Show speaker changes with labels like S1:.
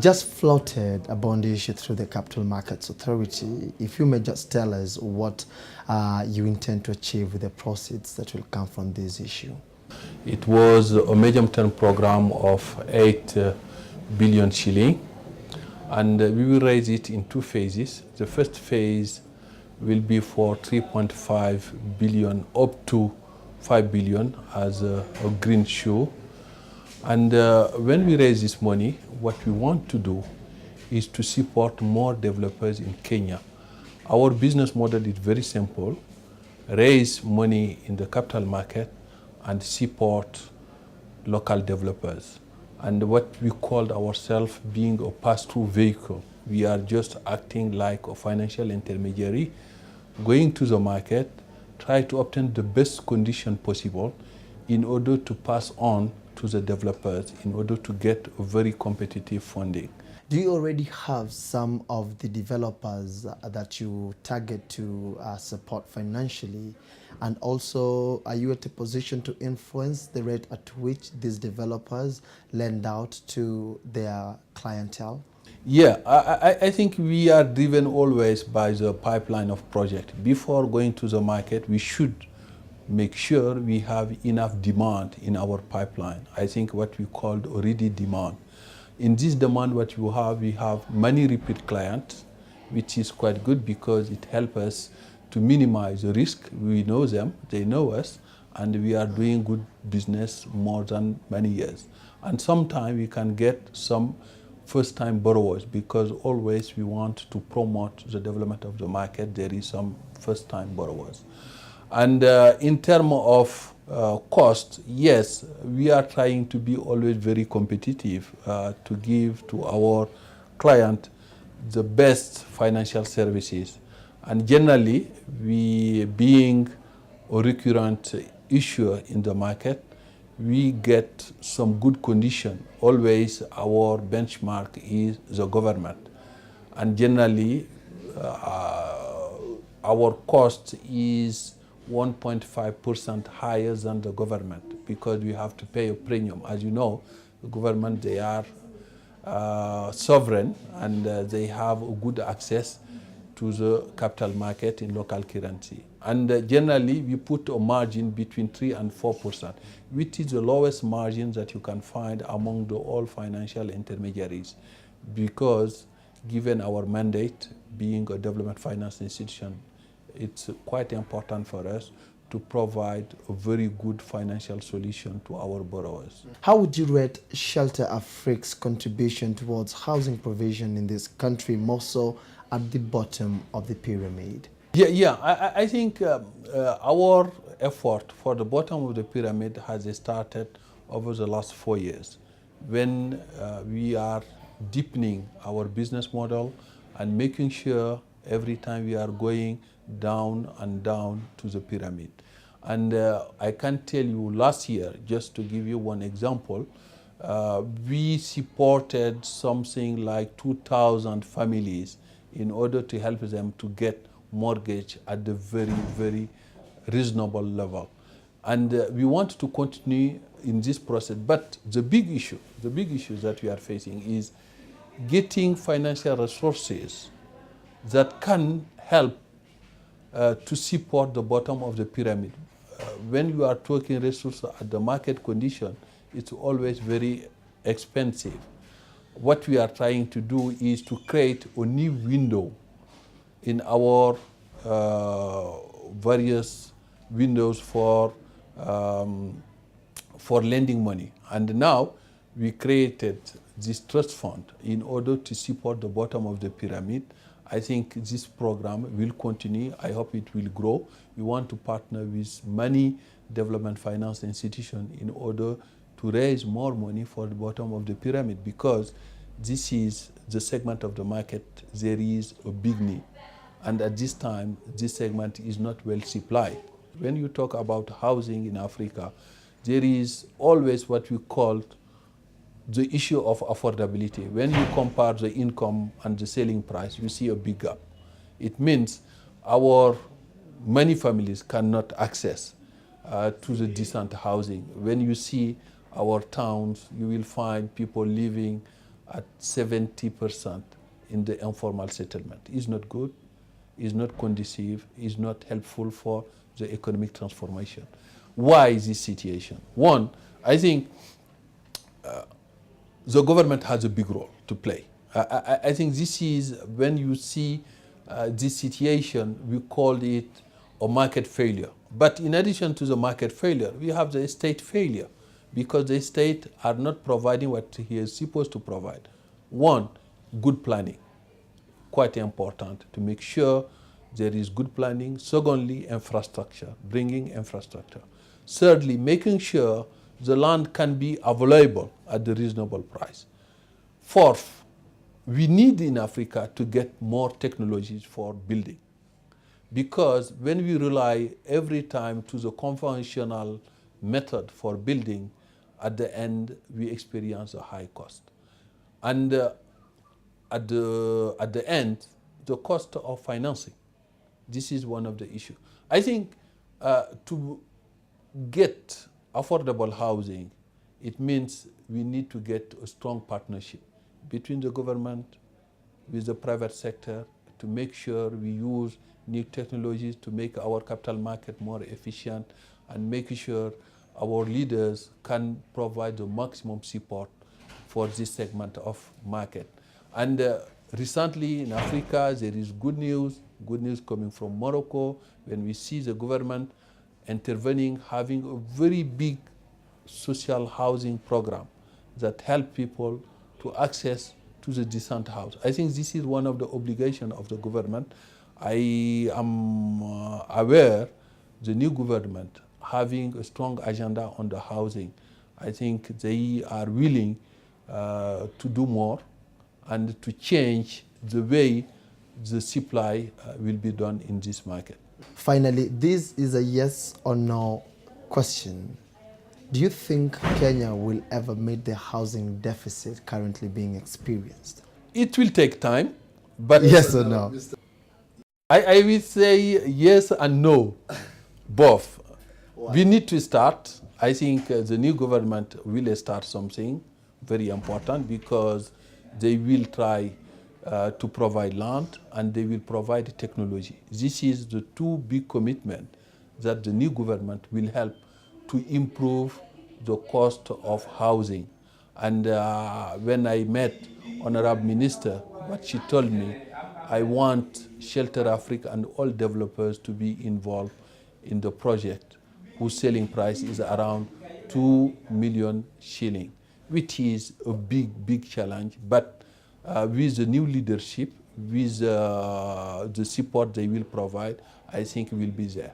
S1: Just floated a bond issue through the Capital Markets Authority. If you may just tell us what you intend to achieve with the proceeds that will come from this issue.
S2: It was a medium-term program of 8 billion shilling, and we will raise it in two phases. The first phase will be for 3.5 billion up to 5 billion as a greenshoe. And when we raise this money, what we want to do is to support more developers in Kenya. Our business model is very simple: raise money in the capital market and support local developers. And what we called ourselves being a pass-through vehicle. We are just acting like a financial intermediary, going to the market, try to obtain the best condition possible in order to pass on to the developers in order to get a very competitive funding.
S1: Do you already have some of the developers that you target to support financially? And also, are you at a position to influence the rate at which these developers lend out to their clientele?
S2: Yeah, I think we are driven always by the pipeline of project. Before going to the market, we should make sure we have enough demand in our pipeline. I think what we called already demand. In this demand, what we have many repeat clients, which is quite good because it helps us to minimize the risk. We know them, they know us, and we are doing good business more than many years. And sometimes we can get some first-time borrowers because always we want to promote the development of the market. There is some first-time borrowers. And in terms of cost, yes, we are trying to be always very competitive to give to our client the best financial services. And generally, we being a recurrent issuer in the market, we get some good condition. Always our benchmark is the government. And generally, our cost is 1.5% higher than the government because we have to pay a premium. As you know, the government, they are sovereign and they have a good access to the capital market in local currency. And generally, we put a margin between 3 and 4%, which is the lowest margin that you can find among all financial intermediaries because given our mandate, being a development finance institution, it's quite important for us to provide a very good financial solution to our borrowers.
S1: How would you rate Shelter Afrique's contribution towards housing provision in this country, more so at the bottom of the pyramid?
S2: I think our effort for the bottom of the pyramid has started over the last 4 years when we are deepening our business model and making sure every time we are going down and down to the pyramid. And I can tell you last year, just to give you one example, we supported something like 2,000 families in order to help them to get mortgage at the very, very reasonable level. And we want to continue in this process. But the big issue that we are facing is getting financial resources that can help to support the bottom of the pyramid. When you are talking resources at the market condition, it's always very expensive. What we are trying to do is to create a new window in our various windows for lending money. And now we created this trust fund in order to support the bottom of the pyramid. I think this program will continue. I hope it will grow. We want to partner with many development finance institutions in order to raise more money for the bottom of the pyramid because this is the segment of the market there is a big need. And at this time, this segment is not well supplied. When you talk about housing in Africa, there is always what we call the issue of affordability. When you compare the income and the selling price, you see a big gap. It means our many families cannot access to the decent housing. When you see our towns, you will find people living at 70% in the informal settlement. It's not good, is not conducive, is not helpful for the economic transformation. Why is this situation? One, I think the government has a big role to play. I think this is, when you see this situation, we call it a market failure. But in addition to the market failure, we have the state failure, because the state are not providing what he is supposed to provide. One, good planning, quite important to make sure there is good planning. Secondly, infrastructure, bringing infrastructure. Thirdly, making sure the land can be available at a reasonable price. Fourth, we need in Africa to get more technologies for building, because when we rely every time to the conventional method for building, at the end we experience a high cost. And at the end, the cost of financing. This is one of the issues. I think to get affordable housing, it means we need to get a strong partnership between the government with the private sector to make sure we use new technologies to make our capital market more efficient, and making sure our leaders can provide the maximum support for this segment of market. And recently in Africa, there is good news coming from Morocco, when we see the government intervening, having a very big social housing program that help people to access to the decent house. I think this is one of the obligations of the government. I am aware the new government having a strong agenda on the housing. I think they are willing to do more and to change the way the supply will be done in this market.
S1: Finally, this is a yes or no question. Do you think Kenya will ever meet the housing deficit currently being experienced?
S2: It will take time, but
S1: Yes or no?
S2: I will say yes and no, both. We need to start. I think the new government will start something very important, because they will try to provide land and they will provide technology. This is the two big commitments that the new government will help to improve the cost of housing. And when I met Honorable Minister, what she told me, I want Shelter Afrique and all developers to be involved in the project, whose selling price is around 2 million shilling, which is a big challenge. But with the new leadership, with the support they will provide, I think we will be there.